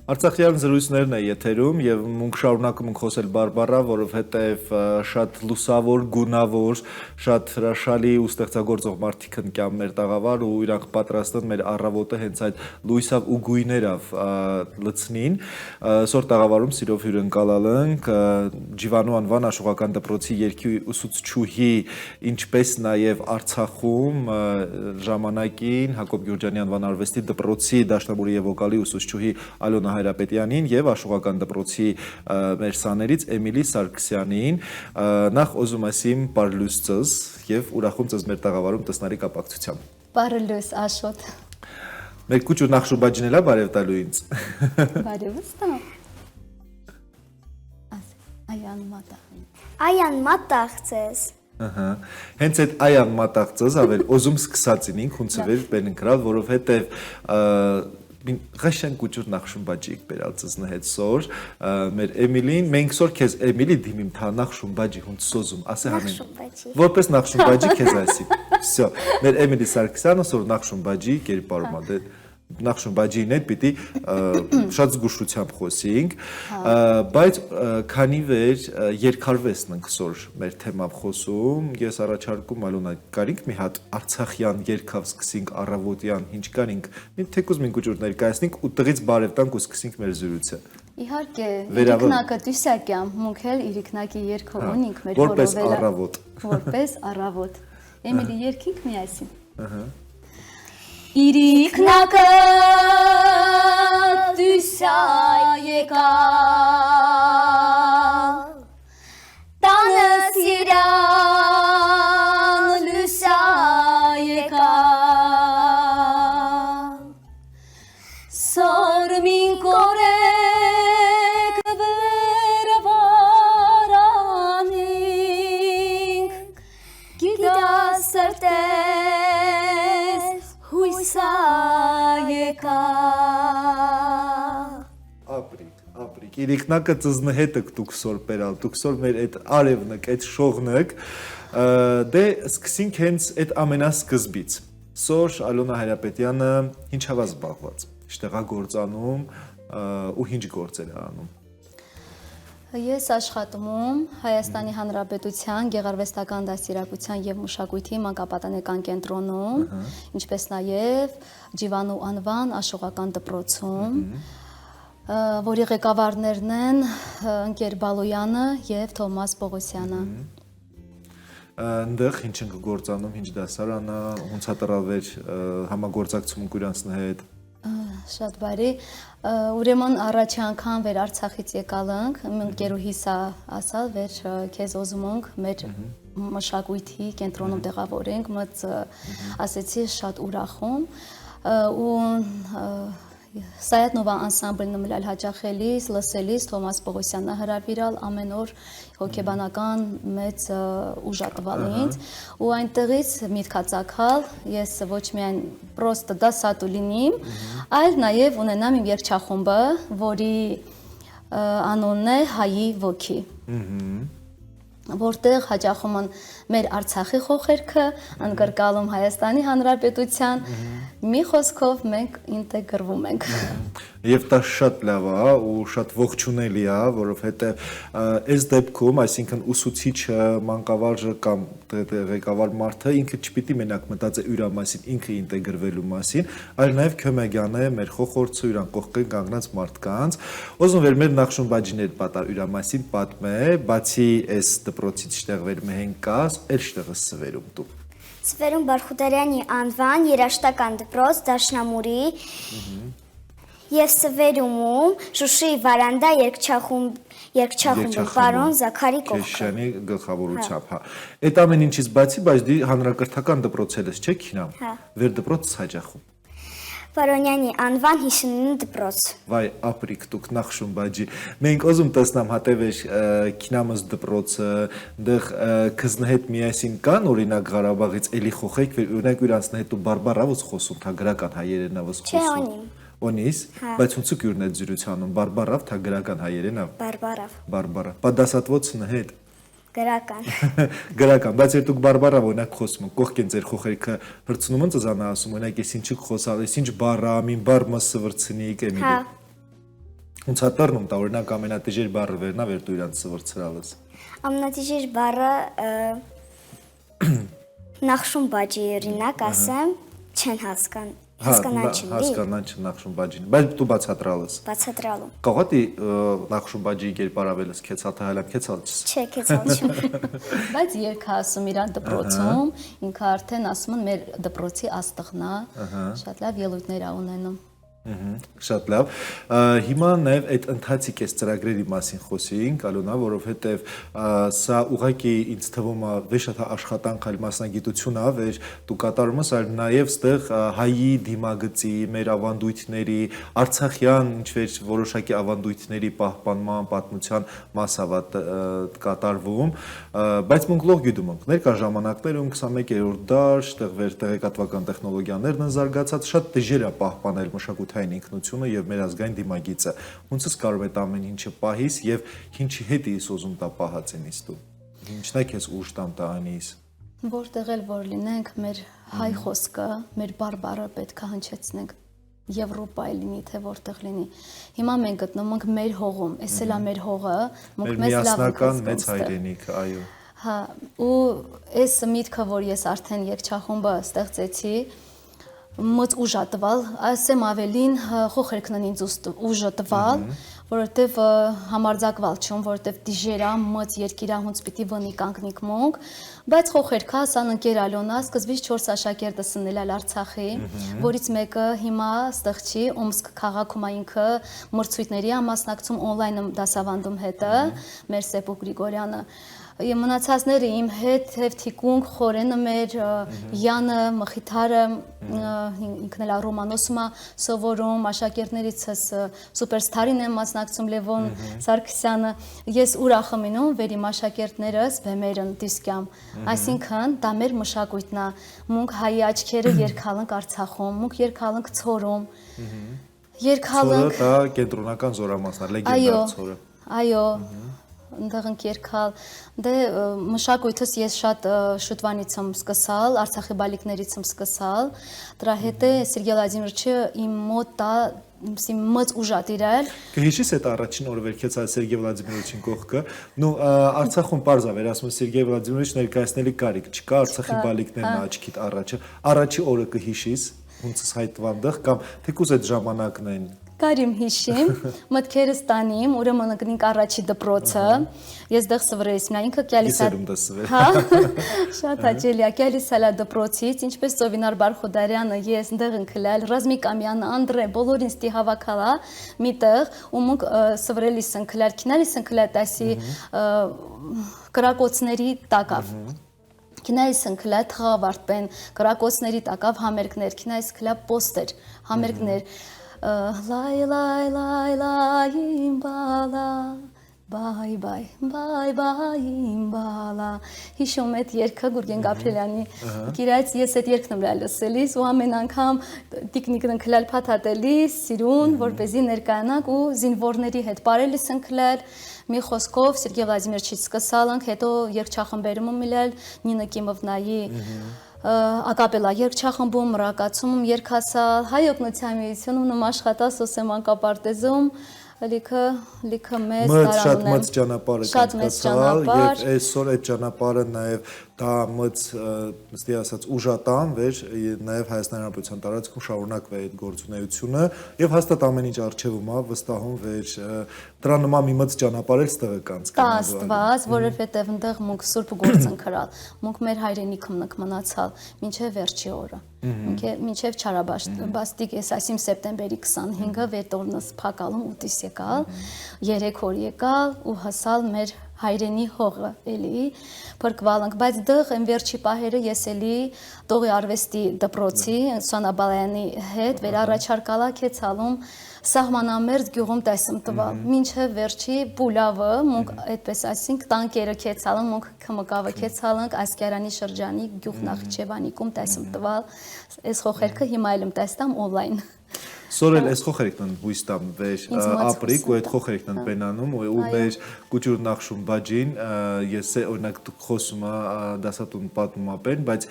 Արցախյան զրույցներն է եթերում եւ մենք շարունակում ենք խոսել Բարբարա, որովհետեւ շատ լուսավոր, գունավոր, շատ հրաշալի ու ստեղծագործող մարդիկ են կյամ մեր տաղավար ու իրանք պատրաստ են մեր առավոտը հենց այդ լույսավ ու գույներով լցնին։ Սոր տաղավարում սիրով հյուրընկալալ ենք Ջիվանու անվան աշխուղական դպրոցի երգի ուսուցչուհի, ինչպես նաեւ Արցախում ժամանակին Հակոբ Գյուրջյանի անվան արվեստի դպրոցի դաշնամուրի եւ վոկալի ուսուցչուհի Ալոնա Հայրապետյանին եւ աշխուղական դպրոցի մեր սաներից Էմիլի Սարգսյանին նախ ուզում ասիմ բարլույս ձեզ եւ ուրախում ձեզ մեր տաղավարում տեսնարի կապակցությամբ Բարլույս Աշոտ Մեր քուչու նախշուբաջին էլա բարև տալու ինձ Բարևս տա Այան մատաղ Այան մատաղ ձեզ Հենց այդ այան մատաղ ձեզ ավել օզում սկսածին ինք հունցվեր բեննկրալ որովհետեւ Ղաշեն կուճուր նախշում բաջիկ բերալցզնը հետ սոր մեր Էմիլին մենք սոր քեզ Էմիլի դիմիմ թա նախշում բաջի հունց սոզում ասե համեն որպես նախշում բաջի քեզ ասի всё մեր Էմիլի Սարգսյանը սոր նախշում բաջի կերպարում ա նախշում բաջին հետ պիտի շատ զգուշությամբ խոսենք բայց քանի վեր երկարվեստն ենք սոր մեր թեմավ խոսում ես առաջարկում Ալոնա կարինք մի հատ արցախյան երկավ սկսենք առավոտյան ինչ կարինք մի թեկուզ մենք ուժուր ներկայացնենք ու տղից բարև տանք ու սկսենք մեր զրույցը Իհարկե իրիկնակը դյուսակյամ մունք էլ իրիկնակի երկով ունենք մեր որպես առավոտ որպես առավոտ Էմիլի երկինք միասին Իրիկնակը դյուսա եկա տանս իրան լուսա եկա Սոր մին կորեք վեր վարանինք գիտաս սրտես հույսա եկա Ապրիկ իրիկնակը ծզնը հետըք դուք սոր պերալ դուք սոր մեր այդ արևնըք այդ շողնըք դե սկսինք հենց այդ ամենասկզբից Սոր Ալոնա Հայրապետյանը ինչ հավազ զբաղված Իշտեղա գործանում ու ինչ գործեր է անում Ես աշխատում եմ Հայաստանի Հանրապետության Գեղարվեստական դաստիարակության եւ մշակույթի մանկապատանեկան կենտրոնում, ինչպես նաեւ Ջիվանու անվան աշխուղական դպրոցում, որի ղեկավարներն են ընկեր Բալոյանը եւ Թոմաս Պողոսյանը։ Այնտեղ ինչ ենք գործանում, ինչ դասարանը, ոնց է տրավեր համագործակցում իրանց հետ Շատ բարի, ուրեմն առաջի անգամ վեր Արցախից եկալ ենք, ընկերուհիս ասալ վեր քեզ ուզում ենք մեր մշակույթի կենտրոնում տեղավորենք, մտ ասեցի շատ ուրախում ու Սայաթնովա անսամբլն մլալ հաճախելիս, լսելիս Թոմաս Պողոսյանը հրավիրալ ամեն օր հոգեբանական մեծ ուժատվալ ինձ ու այնտեղից միտքացակալ ես ոչ միայն պրոստը դասատու լինիմ, այլ նաև ունենամ իմ երգչախումբը, որի անունն է Հայի ոգի որտեղ հաճախում են մեր Արցախի խոխերքը, անկրկալում Հայաստանի Հանրապետության, մի խոսքով մենք ինտեգրվում ենք։ Եվ դա շատ լավ է ու շատ ողջունելի է, որովհետև այս դեպքում, այսինքն ուսուցիչը, մանկավարժը կամ ղեկավար մարդը ինքը չպիտի մենակ մտածի իր մասին, ինքը ինտեգրվելու մասին, այլ նաև քյոմեգյան է մեր խոխորձը իրան կողքին կանգնած մարդկանց։ Ոզում վեր մեր նախշում բաջիներ պատար իր մասին պատմե, բացի այս դպրոցից շտեղվեր մենք կաս, էլ շտեղը սվերում դու։ Սվերում Բարխուդարյանի անվան երաշտական դպրոց դաշնամուրի և Սվերումում Շուշիի վարանդա երկչախումբի պարոն Զաքարի կողքը։ Քեշյանի գլխավորությամբ, հա։ Այդ ամեն ինչից բացի, բայց դի հանրակրթական դպրոց ես չեք հինամ, վեր դպրոց հաճախում։ Վարոնյանի անվան 59 դպրոց։ Վայ, ապրիկ դուք նախշում բաջի։ Մենք ոզում տեսնամ հատևեր քինամս դպրոցը, դեղ քզնը հետ միասին կան, օրինակ Ղարաբաղից էլի խոխեք, օրինակ իրանցն հետ ու բարբարավոց խոսում, թա գրական հայերենավոց խոսում։ Չէ, օնիմ։ Օնիս, բայց ոնց ուրն է զրուցանում, բարբարավ, թա գրական հայերենավ։ Բարբարավ։ Բարբարավ։ Պատասատվոցն հետ։ Գրական։ Գրական, բայց երբ դուք բարբարավ օրինակ խոսում, կողքեն ձեր խոխերքը հրցնում են ծզանա ասում, օրինակ ես ինչ խոսալ, ես ինչ բառա, մին բառ մասը վրցնիկ Էմիլի։ Ոնց է տառնում տա օրինակ ամենատիժեր բառը վերնա վեր դու իրանց սվորցրալս։ Ամենատիժեր բառը նախշում բաժի օրինակ ասեմ, չեն հասկանան չլի։ Հասկանան չնախշում բաժին։ Բայց դու բացատրալս։ Բացատրալու։ Կողատի նախշում բաժի կերպարավելս քեցաթա հալան քեցալչս։ Չէ, քեցալչում։ Բայց երգը ասում իրան դպրոցում, ինքը արդեն ասում են մեր դպրոցի աստղնա, շատ լավ ելույթներ ա ունենում։ Շատ լավ։ Հիմա նաև այդ ընթացիկ էս ծրագրերի մասին խոսեինք, Ալոնա, որովհետև սա ուղղակի ինձ թվում է վեշ աշխատանք այլ մասնագիտություն ա, վեր դու կատարում ես, այլ նաև ստեղ հայի դիմագծի, մեր ավանդույթների, արցախյան ինչ-որ որոշակի ավանդույթների պահպանման, պատմության մասավատ կատարվում, բայց մենք լող գիտում ենք, ներկա ժամանակներում 21-րդ դար, ստեղ վեր տեղեկատվական տեխնոլոգիաներն են զարգացած, շատ դժվար է պահպանել մշակութային ինքնությունը եւ մեր ազգային դիմագիծը։ Ոնց ես կարող այդ ամեն ինչը պահիս եւ ինչի հետ ես ուզում տա պահածենից դու։ Ինչն է քեզ ուժ տամ տա անիս։ Որտեղ էլ որ լինենք, մեր հայ խոսքը, մեր բարբառը պետք է հնչեցնենք Եվրոպայի լինի, թե որտեղ լինի։ Հիմա մենք գտնվում ենք մեր հողում, էս էլ է մեր հողը, մենք մեզ լավ ենք միասնական մեծ հայրենիք, այո։ Հա, ու այս միտքը, որ ես արդեն երգչախումբը ստեղծեցի, մոտ ուժ տվալ, ասեմ ավելին խոխերքնն ինձ ուժը տվալ, որովհետև համարձակվալ չում, որովհետև դիժերա մոտ երկիրահունց պիտի վնի կանգնիկ մոնք, բայց խոխերքա սան ընկեր Ալոնա սկզբից 4 աշակերտը սննել ալ Արցախի, որից մեկը հիմա ստեղծի Օմսկ քաղաքում ինքը մրցույթների ամասնակցում օնլայն դասավանդում հետը, մեր Սեպո Գրիգորյանը մնացածները իմ հետ թևթիկունք խորենը մեր Յանը Մխիթարը ինքն էլ Ռոմանոսում է սովորում աշակերտներիցս սուպերստարին եմ մասնակցում Լևոն Սարգսյանը ես ուրախ եմ լինում վեր իմ աշակերտներս բեմերն դիսկյամ այսինքն դա մեր մշակույթն է մունք հայի աչքերը երկալանք Արցախում մունք երկալանք Ցորում երկալանք Ցորը դա կենտրոնական զորամասն է լեգենդար Ցորը այո ընդեղ ընկերքալ դե մշակույթս ես շատ շուտվանից եմ սկսալ Արցախի բալիկներից եմ սկսալ դրա հետ է Սերգեյ Վլադիմիրոչը իմ մոտ դա մոտ ուժատ իրել Կհիշես այդ առաջին օրը վերքեց այ Սերգեյ Վլադիմիրոչին կողքը նու Արցախում պարզ է վեր ասում Սերգեյ Վլադիմիրոչ ներկայացնելի կարիք չկա Արցախի բալիկներն աչքիդ առաջի օրը կհիշիս ոնց հայտվանդեղ կամ թեկուզ այդ ժամանակն են Կարիմ հիշիմ, մտքերս տանիմ, ուրեմն ընկնինք առաջի դպրոցը, ես դեղ սվրեիս մնա, ինքը կյալիսա... Ես եմ դա սվեր։ Հա, շատ հաճելի է, կյալիսալա դպրոցից, ինչպես Սովինար Բարխուդարյանը, ես դեղ ընկլալ, Ռազմիկ Ամյանը, Անդրե, բոլորին ստի հավաքալա միտեղ, ու մունք սվրելիս ընկլալ, կինալիս ընկլալ տասի կրակոցների տակավ։ Կինայիս ընկլալ թղավարդպեն, կրակոցների տակավ համերգներ, կինայիս ընկլալ պոստեր, համերգներ, Լայ լայ լայ լայ իմ բալա բայ բայ բայ բայ իմ բալա հիշում այդ երգը Գուրգեն Գաբրիելյանի գիրած ես այդ երգն եմ լսելիս ու ամեն անգամ տիկնիկն ընկլալ փաթաթելիս սիրուն որպեսզի ներկայանանք ու զինվորների հետ բարելիս ընկլալ մի խոսքով Սերգեյ Վլադիմիրոչից սկսալանք հետո երգչախմբերում միլել Նինա Կիմովնայի ակապելա երգչախմբում, ռակացում երգասալ, հայ օգնության միությունում աշխատած Սոսեմ անկապարտեզում լիքը մեծ շատ մեծ ճանապարհ է կացկացալ եւ այսօր այդ ճանապարհը նաեւ դա մեծ ըստի ասած ուժատան վեր նաեւ Հայաստանի Հանրապետության տարածքում շարունակվի այդ գործունեությունը եւ հաստատ ամեն ինչ արժևում է վստահում վեր դրա նման մի մեծ ճանապարհ էլ ստեղը կանցկացված որովհետեւ այնտեղ մուք սուրբ գործ ընկրալ մուք մեր հայրենիքը մնացալ մինչեւ վերջի օրը մինչև չարաբաստիկ ես ասիմ սեպտեմբերի 25-ը վետորնս փակալում ուտիս եկալ 3 օր եկալ ու հասալ մեր հայրենի հողը էլի փրկվալանք բայց դեղ այն վերջի պահերը ես էլի տողի արվեստի դպրոցի Սոնա Բալայանի հետ վերառաջարկալա քեցալում սահմանամերձ գյուղում տեսում տվալ մինչև վերջի բուլավը մոնք այդպես ասինք տանկերը քեցալն մոնք քմկավը քեցալանք Ասկերանի շրջանի գյուղ Նախիջևանիկում տեսում տվալ այս խոխերքը հիմա էլ եմ տեստամ օնլայն Սորել այս խոխերքն հույս տամ վեր ապրիկ ու այդ խոխերքն բենանում ու մեր կուճուր նախշում բաջին ես օրինակ խոսում դասատուն պատմում ապեն բայց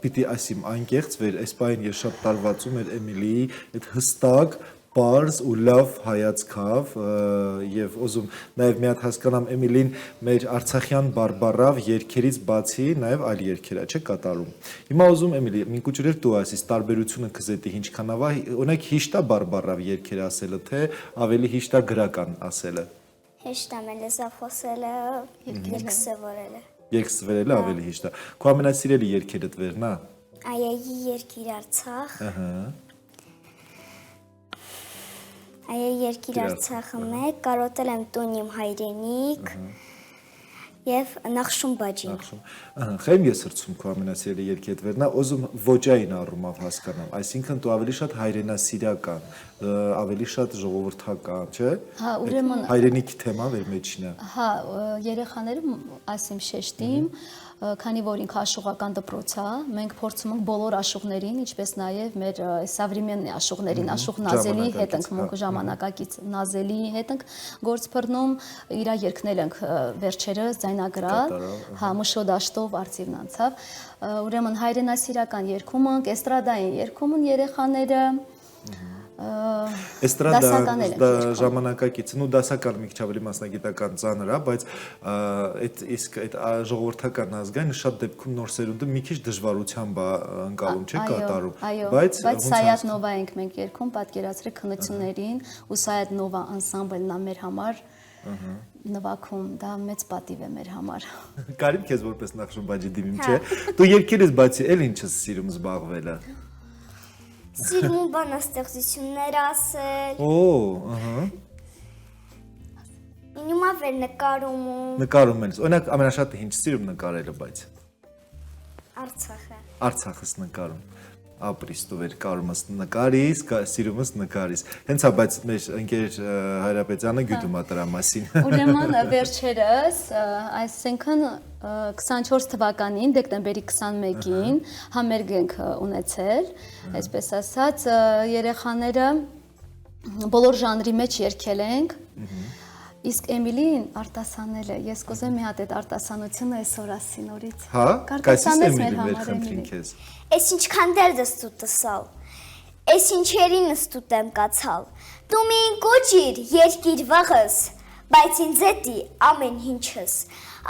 պիտի ասիմ անկեղծ վեր այս պայն ես շատ տարվածում էր Էմիլիի այդ հստակ Պարզ ու լավ հայացքով եւ ուզում նաեւ մի հատ հասկանամ Էմիլին մեր արցախյան բարբառավ երգերից բացի նաեւ այլ երգեր է չէ կատարում։ Հիմա ուզում Էմիլի մինկուչուրեր դու ասես տարբերությունը քզետի ինչքանով է օրինակ հիշտա բարբառավ երգեր ասելը թե ավելի հիշտա գրական ասելը։ Հեշտ է լեզավ խոսելը, երկսվորելը։ Երկսվերելը ավելի հիշտա։ Քո ամենասիրելի երգերդ վերնա։ Այայի երկիր Արցախ։ Ահա։ Այայի երկիր Արցախը մեկ, կարոտել եմ տուն իմ հայրենիք եւ Նախշում բաջին։ Ահա, խեմ ես սրցում քո ամենասիրելի երգի հետ վերնա, ուզում ոճային առումով հասկանամ, այսինքն դու ավելի շատ հայրենասիրական, ավելի շատ ժողովրդական, չէ՞։ Հա, ուրեմն հայրենիքի թեման վեր մեջին է։ Հա, երեխաները ասեմ շեշտիմ, քանի որ ինքը աշուղական դպրոց է, մենք փորձում ենք բոլոր աշուղներին, ինչպես նաև մեր սավրեմեննի աշուղներին, աշուղ նազելի հետ ենք մենք ժամանակակից նազելի հետ ենք գործ բռնում, իր երգնել ենք վերջերս ձայնագրալ, հա, մշո դաշտով արծիվն անցավ, ուրեմն հայրենասիրական երգում ենք, էստրադային երգում են երեխաները Էստրադա ժամանակակից, նու դասական մի քիչ ավելի մասնագիտական ծանր է, բայց այդ իսկ այդ ժողովրդական ազգայինը շատ դեպքում նոր սերունդը մի քիչ դժվարությամբ է ընկալում, չէ՞ կատարում, բայց Սայաթ Նովա ենք մենք երգում, պատկերացրեք քննություններին ու Սայաթ Նովա անսամբլն է մեր համար նվագում, դա մեծ պատիվ է մեր համար։ Կարիմ քեզ որպես Նախշում բաջի դիմիմ, չէ՞։ Դու երգերից բացի էլ ինչ ես սիրում զբաղվելը։ Սիրում բանաստեղծություններ ասել։ Օ, ահա։ Ինումա վեր նկարում։ Նկարում ես։ Օրինակ ամենաշատը ինչ սիրում նկարելը, բայց Արցախը։ Արցախս նկարում։ Ապրիս դու վեր կարումս նկարիս, սիրումս նկարիս։ Հենց է, բայց մեր ընկեր Հայրապետյանը գիտում է դրա մասին։ Ուրեմն վերջերս, այսինքն 24 թվականին, դեկտեմբերի 21-ին համերգ ենք ունեցել, այսպես ասած, երեխաները բոլոր ժանրի մեջ երգել ենք, իսկ Էմիլին արտասանել է, ես կուզեմ մի հատ այդ արտասանությունը այսօր ասի նորից։ Հա, կայսիս Էմիլին վեր խնդրին քեզ։ Ես ինչքան դերձս տուտսալ, ես ինչերին ստուտ եմ կացալ, դու մին կոչիր երկիր վաղս, բայց ինձ էտի ամեն ինչս,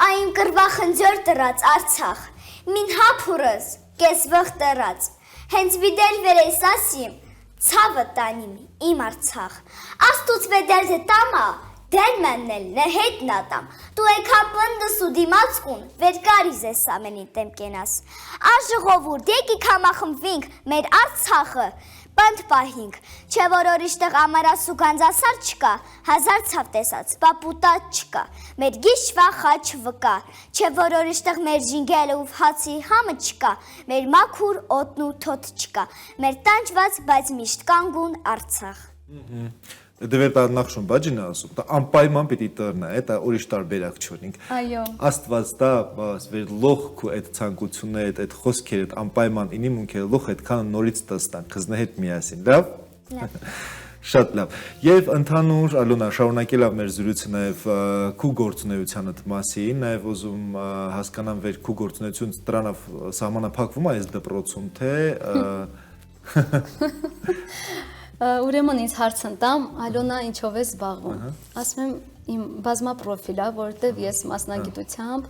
այն կրվախնձոր տրած Արցախ, մին հապուրս, կես վղ տրած, հենց վիդել վերես ասիմ, ցավը տանիմ իմ Արցախ, աստուց վեդերձը տամա, դեն մեննել նե հետ նատամ, դու եկա պնդս ու դիմացկուն, վեր կարիզ ես ամենին տեմ կենաս, աժղովուրդ եկի կամախմվինք մեր Արցախը, պնդ պահինք, չէ որ օրիշտեղ ամարաս ու գանձասար չկա, հազար ցավ տեսած, պապուտատ չկա, մեր գիշվա խաչ վկա, չէ որ օրիշտեղ մեր ժինգելը ու հացի համը չկա, մեր մաքուր օդն ու թոթ չկա, մեր տանջված, բայց միշտ կանգուն Արցախ։ Դվեր դա Նախշում բաջին ասում, դա անպայման պիտի տրնա, դա ուրիշ տարբերակ չունենք։ Այո։ Աստված դա վեր լող քու այդ ցանկությունները, այդ խոսքերը անպայման ինի մունք է լող այդքան նորից տստան, քզնե հետ միասին, լավ։ Շատ լավ։ Եվ ընդհանուր Ալոնա շարունակելով մեր զրույցը նաև քու գործունեությանդ մասին, նաև ուզում հասկանամ վեր քու գործունեություն դրանով սահմանափակվում է այս դպրոցում, թե Ուրեմն ինձ հարց ընտամ, Ալոնա ինչով է զբաղվում։ Ասում եմ իմ բազմապրոֆիլ է, որովհետև ես մասնագիտությամբ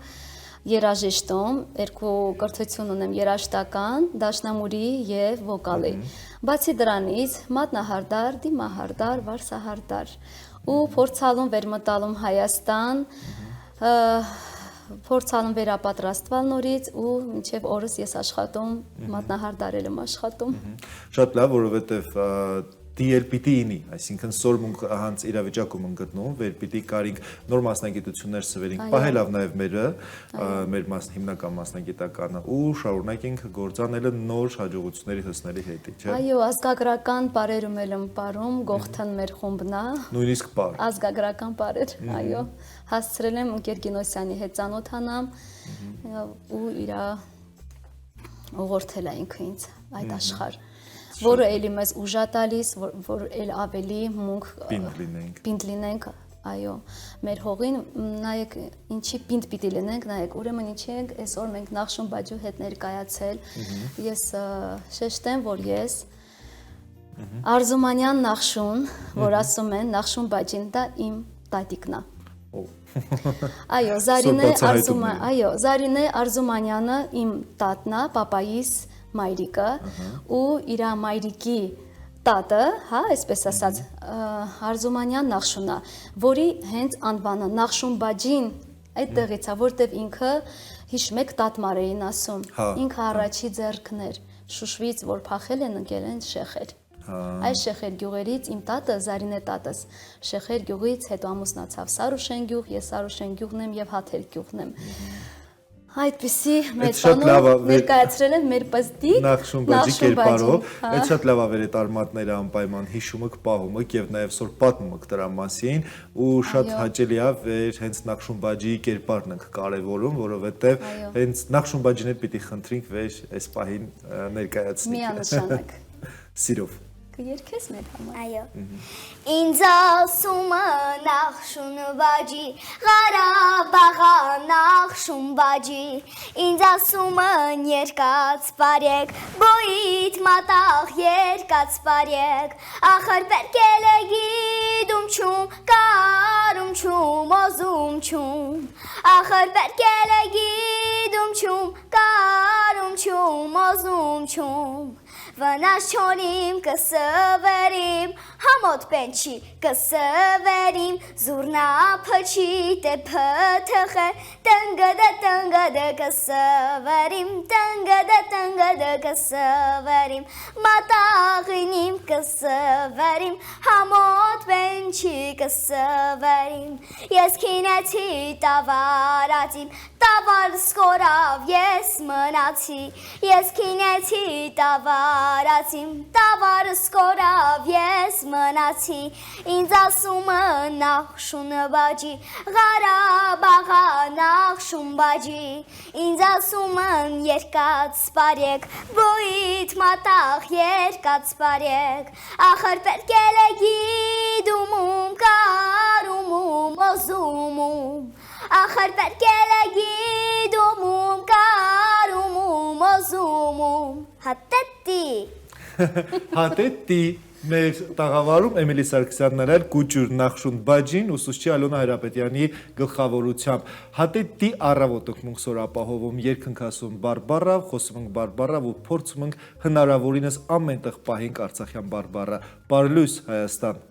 երաժիշտում, երկու կրթություն ունեմ երաժշտական, դաշնամուրի եւ վոկալի։ Բացի դրանից մատնահարդար, դիմահարդար, վարսահարդար ու փորձալում վերմտալում Հայաստան, փորձալում վերապատրաստվել նորից ու մինչև օրս ես աշխատում մատնահարդարել եմ աշխատում։ Շատ լավ, որովհետև դիել պիտի ինի, այսինքն սորմունք հանց իրավիճակում են գտնում, վեր պիտի կարինք նոր մասնագիտություններ սվերինք, պահելով նաև մերը, մեր հիմնական մասնագիտականը ու շարունակենք գործանելը նոր հաջողությունների հասնելի հետի, չէ՞։ Այո, ազգագրական բարերում էլ եմ ապարում, Գողթան մեր խումբն է։ Նույնիսկ պար։ Ազգագրական բարեր, այո, հասցրել եմ ընկեր Գինոսյանի հետ ծանոթանամ ու իր ուղղորդել է ինքը ինձ այդ աշխարհ, որը էլի մեզ ուժ է տալիս, որ էլ ավելի մունք պինդ լինենք, այո, մեր հողին, նայեք ինչի պինդ պիտի լինենք, նայեք, ուրեմն ինչի ենք այսօր մենք Նախշում բաջու հետ ներկայացել, ես շեշտեմ, որ ես Արզումանյան Նախշուն, որ ասում են Նախշուն բաջին դա իմ տատիկն է։ Այո, Զարինե Արզումանյանը իմ տատնա, պապայիս մայրիկը ու իր մայրիկի տատը, հա, այսպես ասած, Արզումանյան Նախշունը, որի հենց անվանը Նախշուն բաջին այդտեղից է, որտեվ ինքը հիշում եք տատմար էին ասում, ինքը առաջի ձեռքներ, Շուշվից, որ փախել են ընկել են Շեխեր։ Այս Շեխեր գյուղերից իմ տատը, Զարինե տատս, Շեխեր գյուղից հետո ամուսնացավ Սարուշեն գյուղ, ես Սարուշեն գյուղն եմ եւ Հաթեր գյուղն եմ։ Այդպիսի մեծ բանով ներկայացրել են մեր պստիկ Նախշուն բաջի կերպարով, այդ շատ լավ է այդ արմատները անպայման հիշում եք, պահում եք եւ նաեւ սոր պատմում եք դրա մասին ու շատ հաճելի է վեր հենց Նախշուն բաջի կերպարն ենք կարեւորում, որովհետեւ հենց Նախշուն բաջին էլ պիտի խնդրենք վեր այս պահին ներկայացնել։ Միանշանակ։ Սիրով Կերքես մեր համար։ Այո։ Ինձ ասում Նախշուն բաջի, Ղարաբաղա Նախշուն բաջի, ինձ ասում երկած բարեք, բոյիդ մատաղ երկած բարեք, ախր բերկել է գիդում չում, կարում չում, օզում չում, ախր բերկել է գիդում չում, կարում չում, օզում չում, վնաս չոնիմ կսվերիմ, համոտ պենչի կսվերիմ, զուրնա փչի տե փթխե, տնգդը կսվերիմ, տնգդը կսվերիմ, մատաղինիմ կսվերիմ, համոտ պենչի կսվերիմ, ես քինեցի տավարածիմ, տավար սկորավ ես մնացի, ես քինեցի տավարածիմ, տավար սկորավ ես մնացի, ինձ ասում Նախշուն բաջի, Ղարաբաղա Նախշուն բաջի, ինձ ասում երկած բարեք, բոյիդ մատաղ երկած բարեք, ախր պերկել է գիդումում, կարումում, օզումում, ախր պերկել է գիդումում, կարումում, օզումում, հատետի Հատետի մեր տաղավարում Էմիլի Սարգսյանն էր Կուճուր Նախշուն բաջին ուսուցչի Ալոնա Հայրապետյանի գլխավորությամբ Հատետի առավոտ ըկմունք սոր ապահովում երկընքասում բարբառավ, խոսում ենք բարբառավ ու փորձում ենք հնարավորինս ամենտեղ պահենք արցախյան բարբառը։ Բարելույս Հայաստան։